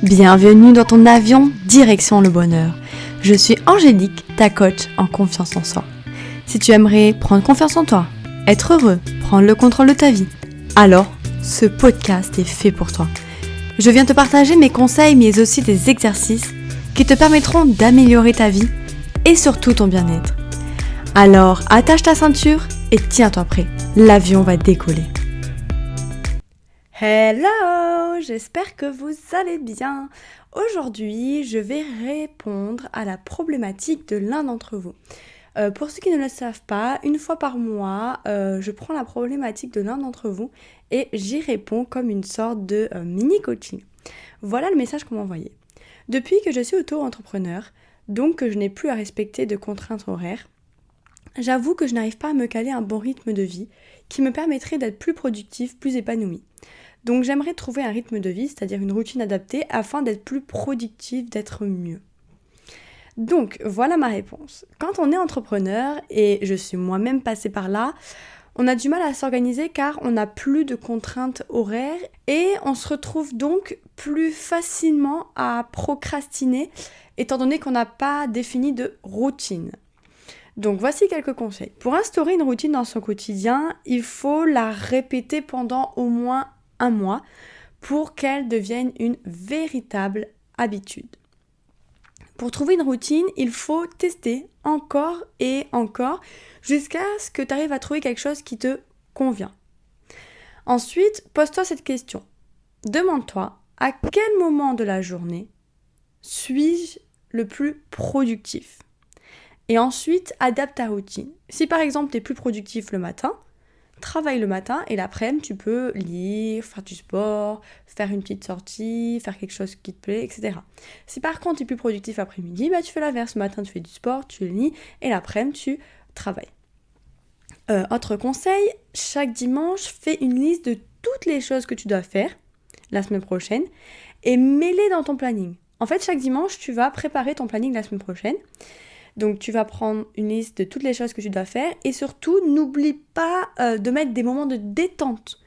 Bienvenue dans ton avion direction le bonheur. Je suis Angélique, ta coach en confiance en soi. Si tu aimerais prendre confiance en toi, être heureux, prendre le contrôle de ta vie, alors ce podcast est fait pour toi. Je viens te partager mes conseils mais aussi des exercices qui te permettront d'améliorer ta vie et surtout ton bien-être. Alors attache ta ceinture et tiens-toi prêt, l'avion va décoller. Hello, j'espère que vous allez bien. Aujourd'hui, je vais répondre à la problématique de l'un d'entre vous. Pour ceux qui ne le savent pas, une fois par mois, je prends la problématique de l'un d'entre vous et j'y réponds comme une sorte de mini-coaching. Voilà le message qu'on m'a envoyé. Depuis que je suis auto-entrepreneur, donc que je n'ai plus à respecter de contraintes horaires, j'avoue que je n'arrive pas à me caler un bon rythme de vie qui me permettrait d'être plus productive, plus épanouie. Donc j'aimerais trouver un rythme de vie, c'est-à-dire une routine adaptée afin d'être plus productive, d'être mieux. Donc voilà ma réponse. Quand on est entrepreneur, et je suis moi-même passée par là, on a du mal à s'organiser car on n'a plus de contraintes horaires et on se retrouve donc plus facilement à procrastiner étant donné qu'on n'a pas défini de routine. Donc voici quelques conseils. Pour instaurer une routine dans son quotidien, il faut la répéter pendant au moins un mois pour qu'elle devienne une véritable habitude. Pour trouver une routine, il faut tester encore et encore jusqu'à ce que tu arrives à trouver quelque chose qui te convient. Ensuite, pose-toi cette question. Demande-toi à quel moment de la journée suis-je le plus productif ? Et ensuite, adapte ta routine. Si par exemple, tu es plus productif le matin, travaille le matin et l'après-midi, tu peux lire, faire du sport, faire une petite sortie, faire quelque chose qui te plaît, etc. Si par contre, tu es plus productif l'après-midi, tu fais l'inverse. Le matin, tu fais du sport, tu lis et l'après-midi, tu travailles. Autre conseil, chaque dimanche, fais une liste de toutes les choses que tu dois faire la semaine prochaine et mets-les dans ton planning. En fait, chaque dimanche, tu vas préparer ton planning la semaine prochaine. Donc tu vas prendre une liste de toutes les choses que tu dois faire et surtout n'oublie pas de mettre des moments de détente.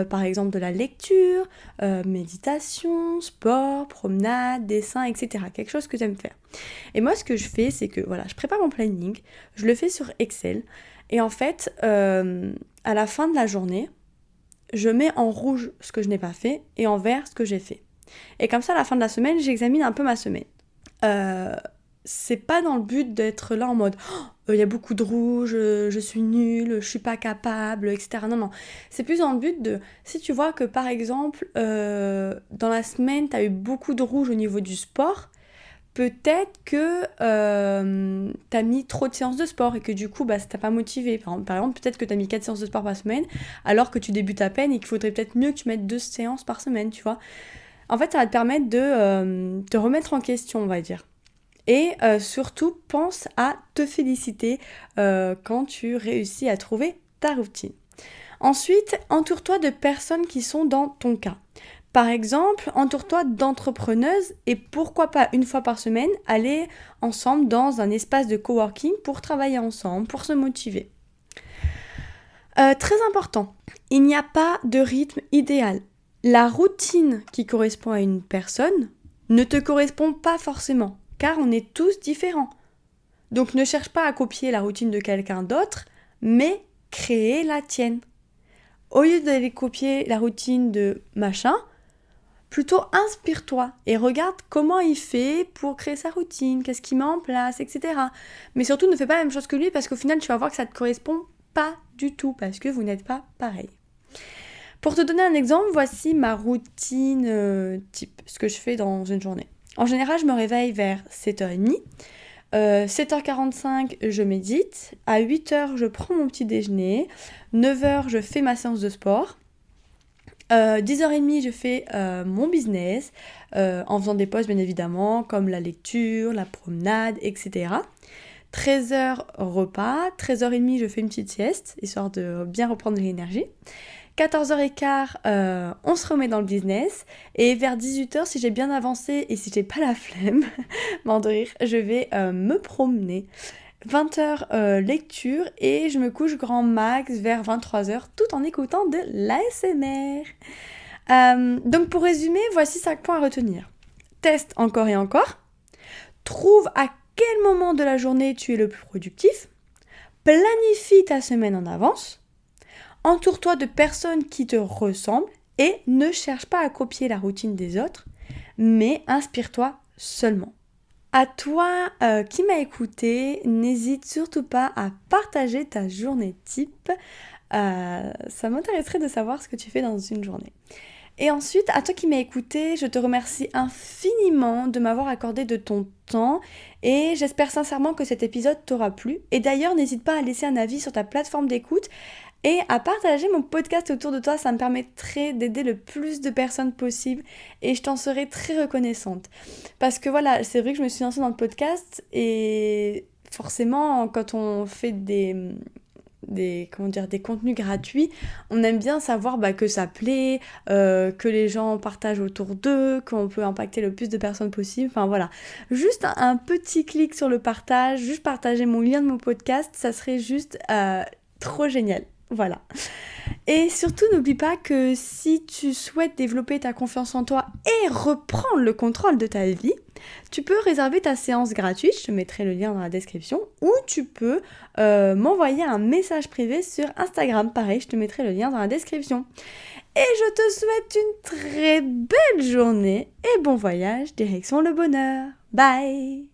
Par exemple de la lecture, méditation, sport, promenade, dessin, etc. Quelque chose que tu aimes faire. Et moi ce que je fais c'est que je prépare mon planning, je le fais sur Excel et en fait à la fin de la journée, je mets en rouge ce que je n'ai pas fait et en vert ce que j'ai fait. Et comme ça à la fin de la semaine, j'examine un peu ma semaine. C'est pas dans le but d'être là en mode il y a beaucoup de rouge, je suis nulle, je suis pas capable, etc. Non. C'est plus dans le but de, si tu vois que par exemple, dans la semaine, t'as eu beaucoup de rouge au niveau du sport, peut-être que t'as mis trop de séances de sport et que du coup, ça t'a pas motivé. Par exemple, peut-être que t'as mis 4 séances de sport par semaine, alors que tu débutes à peine et qu'il faudrait peut-être mieux que tu mettes 2 séances par semaine, tu vois. En fait, ça va te permettre de te remettre en question, on va dire. Et surtout, pense à te féliciter quand tu réussis à trouver ta routine. Ensuite, entoure-toi de personnes qui sont dans ton cas. Par exemple, entoure-toi d'entrepreneuses et pourquoi pas une fois par semaine aller ensemble dans un espace de coworking pour travailler ensemble, pour se motiver. Très important, il n'y a pas de rythme idéal. La routine qui correspond à une personne ne te correspond pas forcément. Car on est tous différents. Donc ne cherche pas à copier la routine de quelqu'un d'autre, mais créer la tienne. Au lieu d'aller copier la routine de machin, plutôt inspire-toi et regarde comment il fait pour créer sa routine, qu'est-ce qu'il met en place, etc. Mais surtout ne fais pas la même chose que lui parce qu'au final tu vas voir que ça ne te correspond pas du tout parce que vous n'êtes pas pareil. Pour te donner un exemple, voici ma routine type, ce que je fais dans une journée. En général, je me réveille vers 7h30. 7h45, je médite. À 8h, je prends mon petit déjeuner. 9h, je fais ma séance de sport. 10h30, je fais mon business en faisant des pauses, bien évidemment, comme la lecture, la promenade, etc. 13h, repas. 13h30, je fais une petite sieste, histoire de bien reprendre de l'énergie. 14h15, on se remet dans le business et vers 18h, si j'ai bien avancé et si j'ai pas la flemme, mort de rire, je vais me promener. 20h lecture et je me couche grand max vers 23h tout en écoutant de l'ASMR. Donc pour résumer, voici 5 points à retenir. teste encore et encore. Trouve à quel moment de la journée tu es le plus productif. Planifie ta semaine en avance. Entoure-toi de personnes qui te ressemblent et ne cherche pas à copier la routine des autres, mais inspire-toi seulement. À toi qui m'as écouté, n'hésite surtout pas à partager ta journée type. Ça m'intéresserait de savoir ce que tu fais dans une journée. Et ensuite, à toi qui m'as écouté, je te remercie infiniment de m'avoir accordé de ton temps et j'espère sincèrement que cet épisode t'aura plu. Et d'ailleurs, n'hésite pas à laisser un avis sur ta plateforme d'écoute et à partager mon podcast autour de toi, ça me permettrait d'aider le plus de personnes possible et je t'en serai très reconnaissante. Parce que voilà, c'est vrai que je me suis lancée dans le podcast et forcément, quand on fait des contenus gratuits, on aime bien savoir que ça plaît, que les gens partagent autour d'eux, qu'on peut impacter le plus de personnes possible, enfin voilà. Juste un petit clic sur le partage, juste partager mon lien de mon podcast, ça serait juste trop génial. Voilà. Et surtout, n'oublie pas que si tu souhaites développer ta confiance en toi et reprendre le contrôle de ta vie, tu peux réserver ta séance gratuite, je te mettrai le lien dans la description, ou tu peux m'envoyer un message privé sur Instagram, pareil, je te mettrai le lien dans la description. Et je te souhaite une très belle journée et bon voyage direction le bonheur. Bye!